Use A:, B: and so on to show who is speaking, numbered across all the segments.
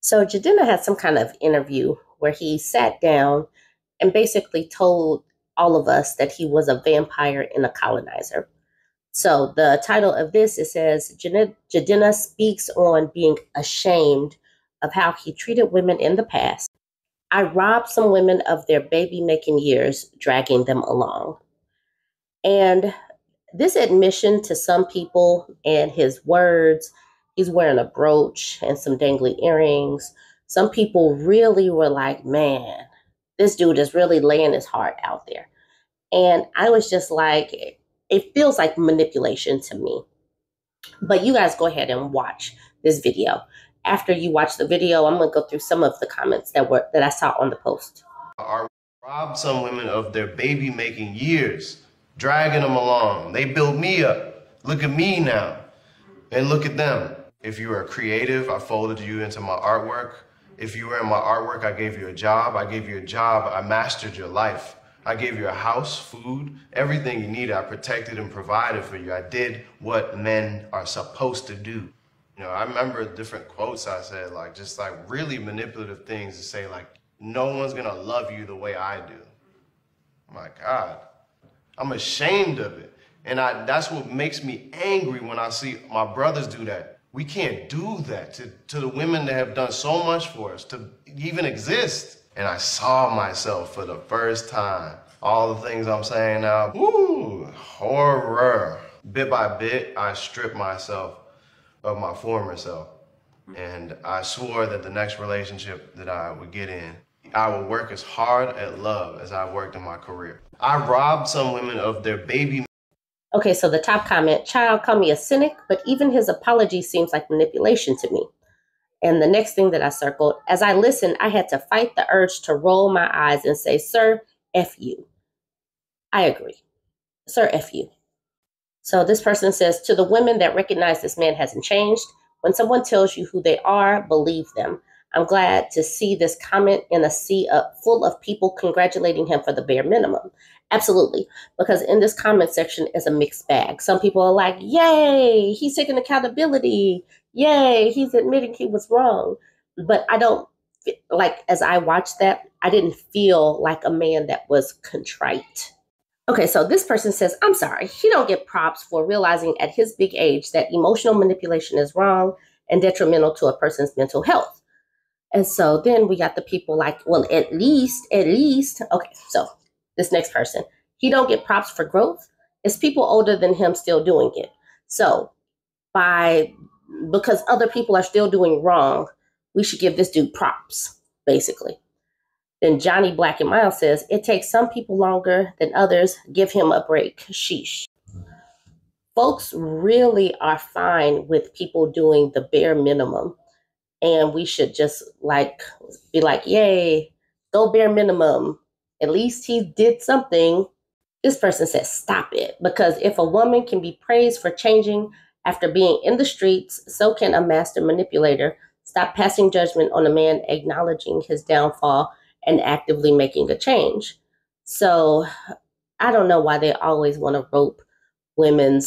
A: So Jidenna had some kind of interview where he sat down and basically told all of us that he was a vampire and a colonizer. So the title of this, it says, Jidenna speaks on being ashamed of how he treated women in the past. I robbed some women of their baby making years, dragging them along. And this admission to some people and his words, he's wearing a brooch and some dangly earrings. Some people really were like, man, this dude is really laying his heart out there. And I was just like, it feels like manipulation to me. But you guys go ahead and watch this video. After you watch the video, I'm going to go through some of the comments that I saw on the post.
B: I robbed some women of their baby making years, dragging them along. They built me up. Look at me now. And look at them. If you were creative, I folded you into my artwork. If you were in my artwork, I gave you a job. I gave you a job. I mastered your life. I gave you a house, food, everything you needed. I protected and provided for you. I did what men are supposed to do. You know, I remember different quotes I said, like, just like really manipulative things to say, like, no one's gonna love you the way I do. My God, I'm ashamed of it. And that's what makes me angry when I see my brothers do that. We can't do that to the women that have done so much for us to even exist. And I saw myself for the first time. All the things I'm saying now, woo, horror. Bit by bit, I stripped myself of my former self. And I swore that the next relationship that I would get in, I would work as hard at love as I worked in my career. I robbed some women of their baby.
A: Okay, so the top comment, child called me a cynic, but even his apology seems like manipulation to me. And the next thing that I circled, as I listened, I had to fight the urge to roll my eyes and say, sir, F you. I agree. Sir, F you. So this person says, to the women that recognize this man hasn't changed, when someone tells you who they are, believe them. I'm glad to see this comment in a sea full of people congratulating him for the bare minimum. Absolutely. Because in this comment section is a mixed bag. Some people are like, yay, he's taking accountability. Yay, he's admitting he was wrong. But I don't, like, as I watched that, I didn't feel like a man that was contrite. Okay, so this person says, I'm sorry, he don't get props for realizing at his big age that emotional manipulation is wrong and detrimental to a person's mental health. And so then we got the people like, well, at least. Okay, so this next person, he don't get props for growth. It's people older than him still doing it. So because other people are still doing wrong, we should give this dude props, basically. Then Johnny Black and Miles says, it takes some people longer than others. Give him a break. Sheesh. Folks really are fine with people doing the bare minimum. And we should just be like, yay, go bare minimum. At least he did something. This person says, stop it. Because if a woman can be praised for changing after being in the streets, so can a master manipulator. Stop passing judgment on a man acknowledging his downfall and actively making a change. So I don't know why they always want to rope women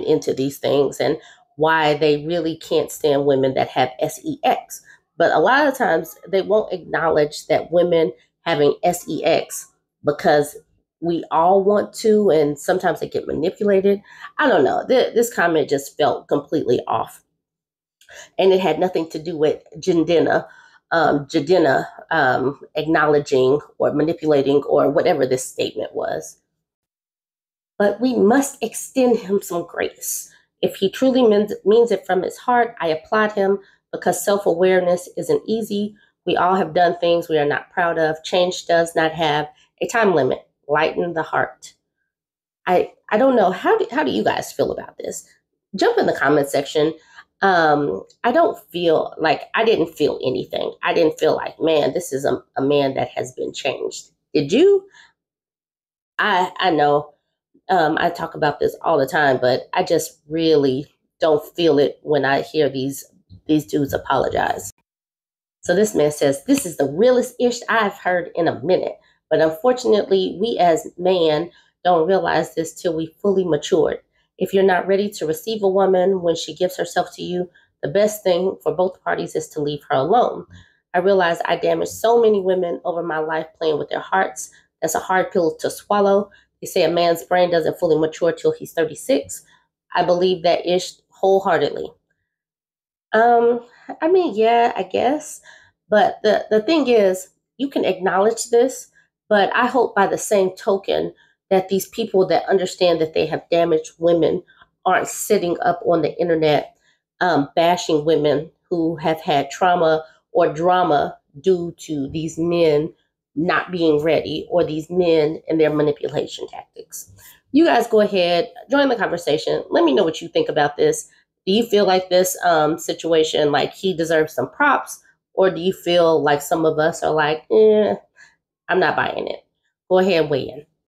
A: into these things and why they really can't stand women that have sex. But a lot of times they won't acknowledge that women having sex because we all want to, and sometimes they get manipulated. I don't know. This comment just felt completely off. And it had nothing to do with Jidenna acknowledging or manipulating or whatever this statement was. But we must extend him some grace. If he truly means it from his heart, I applaud him because self-awareness isn't easy. We all have done things we are not proud of. Change does not have a time limit. Lighten the heart. I don't know. How do you guys feel about this? Jump in the comment section. I didn't feel anything. I didn't feel like, man, this is a man that has been changed. Did you? I know I talk about this all the time, but I just really don't feel it when I hear these dudes apologize. So this man says, this is the realest ish I've heard in a minute. But unfortunately, we as men don't realize this till we fully matured. If you're not ready to receive a woman when she gives herself to you, The best thing for both parties is to leave her alone. I realize I damaged so many women over my life playing with their hearts. That's a hard pill to swallow. They say a man's brain doesn't fully mature till he's 36. I believe that ish wholeheartedly. Um, I mean, yeah, I guess. But the thing is, you can acknowledge this, but I hope by the same token that these people that understand that they have damaged women aren't sitting up on the internet bashing women who have had trauma or drama due to these men not being ready or these men and their manipulation tactics. You guys go ahead, join the conversation. Let me know what you think about this. Do you feel like this situation, like he deserves some props, or do you feel like some of us are like, I'm not buying it? Go ahead and weigh in.